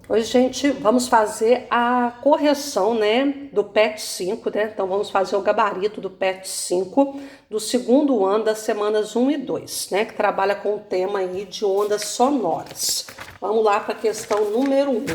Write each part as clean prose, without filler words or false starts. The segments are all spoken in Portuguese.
Hoje, gente, vamos fazer a correção, né, do PET 5, né? Então, vamos fazer o gabarito do PET 5 do segundo ano das semanas 1 e 2, né? Que trabalha com o tema aí de ondas sonoras. Vamos lá para a questão número 1.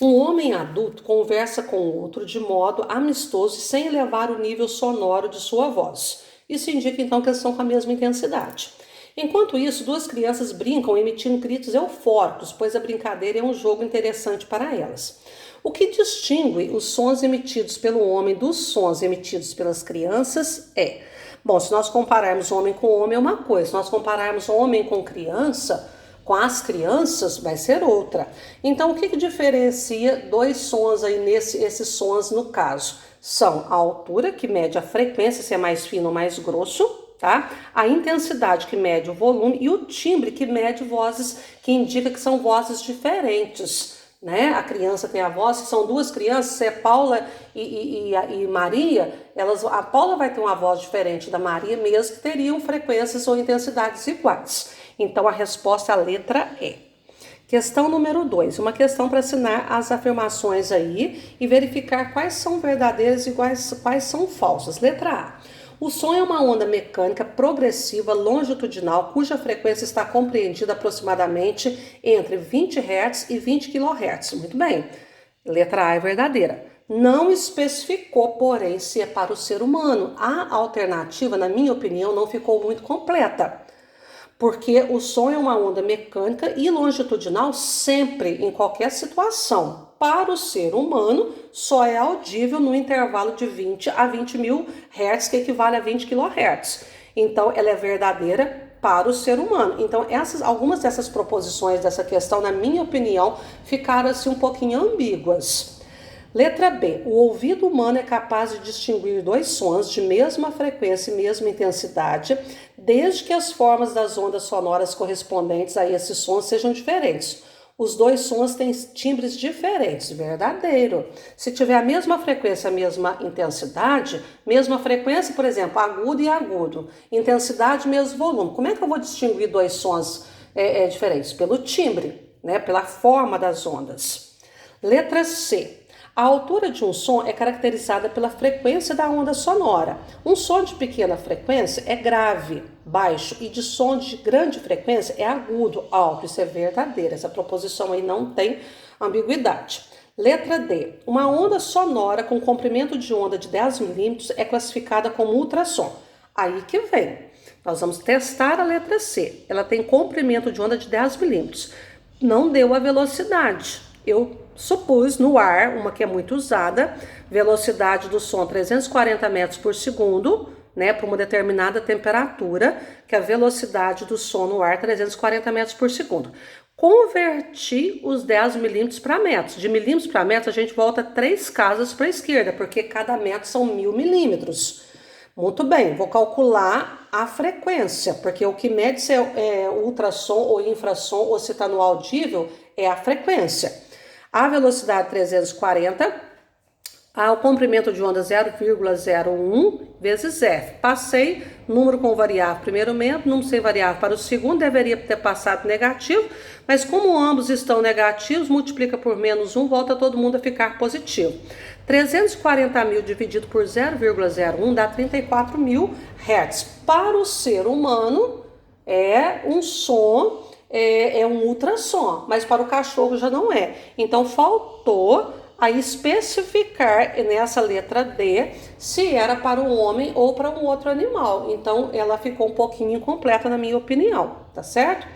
Um homem adulto conversa com outro de modo amistoso e sem elevar o nível sonoro de sua voz. Isso indica, então, que eles estão com a mesma intensidade. Enquanto isso, duas crianças brincam emitindo gritos eufóricos, pois a brincadeira é um jogo interessante para elas. O que distingue os sons emitidos pelo homem dos sons emitidos pelas crianças é... Bom, se nós compararmos homem com homem é uma coisa, se nós compararmos homem com criança, com as crianças, vai ser outra. Então, o que diferencia dois sons aí esses sons no caso? São a altura, que mede a frequência, se é mais fino ou mais grosso, tá? A intensidade, que mede o volume, e o timbre, que mede vozes, que indica que são vozes diferentes, né? A criança tem a voz, que são duas crianças, se é Paula e Maria, a Paula vai ter uma voz diferente da Maria, mesmo que teriam frequências ou intensidades iguais. Então, a resposta é a letra E. Questão número 2, uma questão para assinar as afirmações aí e verificar quais são verdadeiras e quais são falsas. Letra A. O som é uma onda mecânica progressiva longitudinal cuja frequência está compreendida aproximadamente entre 20 Hz e 20 kHz. Muito bem. Letra A é verdadeira. Não especificou, porém, se é para o ser humano. A alternativa, na minha opinião, não ficou muito completa. Porque o som é uma onda mecânica e longitudinal sempre, em qualquer situação. Para o ser humano, só é audível no intervalo de 20 a 20 mil Hz, que equivale a 20 kHz. Então, ela é verdadeira para o ser humano. Então, algumas dessas proposições dessa questão, na minha opinião, ficaram assim um pouquinho ambíguas. Letra B. O ouvido humano é capaz de distinguir dois sons de mesma frequência e mesma intensidade, desde que as formas das ondas sonoras correspondentes a esses sons sejam diferentes. Os dois sons têm timbres diferentes, verdadeiro. Se tiver a mesma frequência, a mesma intensidade, mesma frequência, por exemplo, agudo e agudo, intensidade, mesmo volume. Como é que eu vou distinguir dois sons diferentes? Pelo timbre, né? Pela forma das ondas. Letra C. A altura de um som é caracterizada pela frequência da onda sonora. Um som de pequena frequência é grave, baixo, e de som de grande frequência é agudo, alto. Isso é verdadeiro, essa proposição aí não tem ambiguidade. Letra D. Uma onda sonora com comprimento de onda de 10 milímetros é classificada como ultrassom. Aí que vem. Nós vamos testar a letra C. Ela tem comprimento de onda de 10 milímetros. Não deu a velocidade. Eu supus no ar, uma que é muito usada, velocidade do som 340 metros por segundo, né, para uma determinada temperatura, que é a velocidade do som no ar 340 metros por segundo. Converti os 10 milímetros para metros. De milímetros para metros, a gente volta 3 casas para a esquerda, porque cada metro são 1000 milímetros. Muito bem, vou calcular a frequência, porque o que mede se é ultrassom ou infrassom, ou se está no audível, é a frequência. A velocidade 340, o comprimento de onda 0,01 vezes F. Passei número com variável primeiro membro, número sem variável para o segundo, deveria ter passado negativo, mas como ambos estão negativos, multiplica por menos 1, volta todo mundo a ficar positivo. 340 mil dividido por 0,01 dá 34 mil Hz. Para o ser humano, é um som... É um ultrassom, mas para o cachorro já não é. Então, faltou a especificar nessa letra D se era para o homem ou para um outro animal. Então, ela ficou um pouquinho incompleta, na minha opinião, tá certo?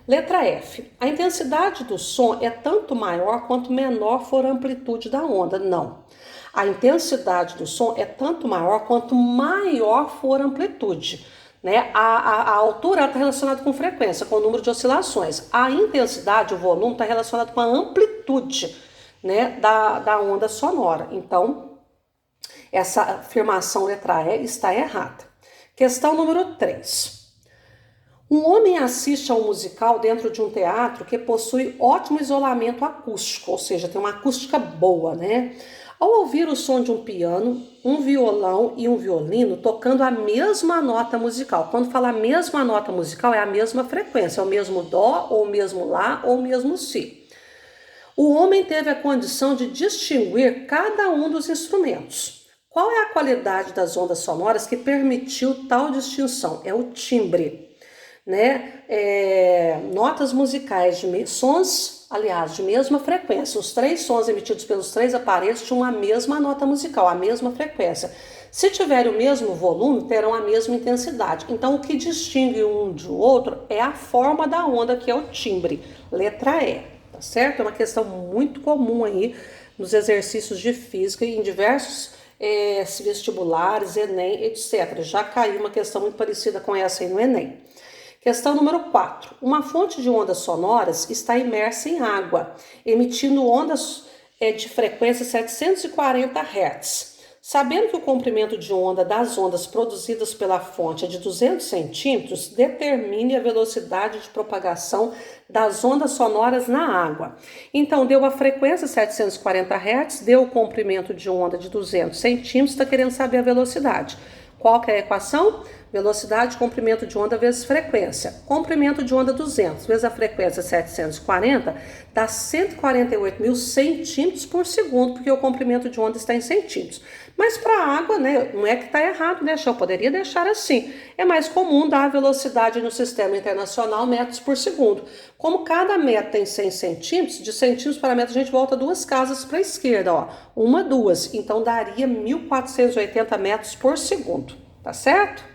Letra F. A intensidade do som é tanto maior quanto menor for a amplitude da onda. Não. A intensidade do som é tanto maior quanto maior for a amplitude. Né? A altura está relacionada com frequência, com o número de oscilações. A intensidade, o volume, está relacionado com a amplitude, né, da onda sonora. Então, essa afirmação letra E está errada. Questão número 3. Um homem assiste a um musical dentro de um teatro que possui ótimo isolamento acústico, ou seja, tem uma acústica boa, né? Ao ouvir o som de um piano, um violão e um violino tocando a mesma nota musical. Quando fala a mesma nota musical, é a mesma frequência, é o mesmo dó, ou o mesmo lá, ou o mesmo si. O homem teve a condição de distinguir cada um dos instrumentos. Qual é a qualidade das ondas sonoras que permitiu tal distinção? É o timbre, né? Notas musicais de sons, aliás, de mesma frequência. Os três sons emitidos pelos três aparelhos tinham a mesma nota musical, a mesma frequência. Se tiverem o mesmo volume, terão a mesma intensidade. Então, o que distingue um do outro é a forma da onda, que é o timbre, letra E, tá certo? É uma questão muito comum aí nos exercícios de física e em diversos vestibulares, Enem, etc. Já caiu uma questão muito parecida com essa aí no Enem. Questão número 4. Uma fonte de ondas sonoras está imersa em água, emitindo ondas de frequência 740 Hz. Sabendo que o comprimento de onda das ondas produzidas pela fonte é de 200 centímetros, determine a velocidade de propagação das ondas sonoras na água. Então, deu a frequência 740 Hz, deu o comprimento de onda de 200 centímetros, está querendo saber a velocidade. Qual que é a equação? Velocidade, comprimento de onda vezes frequência. Comprimento de onda 200 vezes a frequência 740 dá 148.000 centímetros por segundo, porque o comprimento de onda está em centímetros. Mas para a água, né, não é que está errado, né? Eu poderia deixar assim. É mais comum dar a velocidade no sistema internacional metros por segundo. Como cada metro tem 100 centímetros, de centímetros para metro a gente volta 2 casas para a esquerda, ó. 1, 2. Então daria 1.480 metros por segundo, tá certo?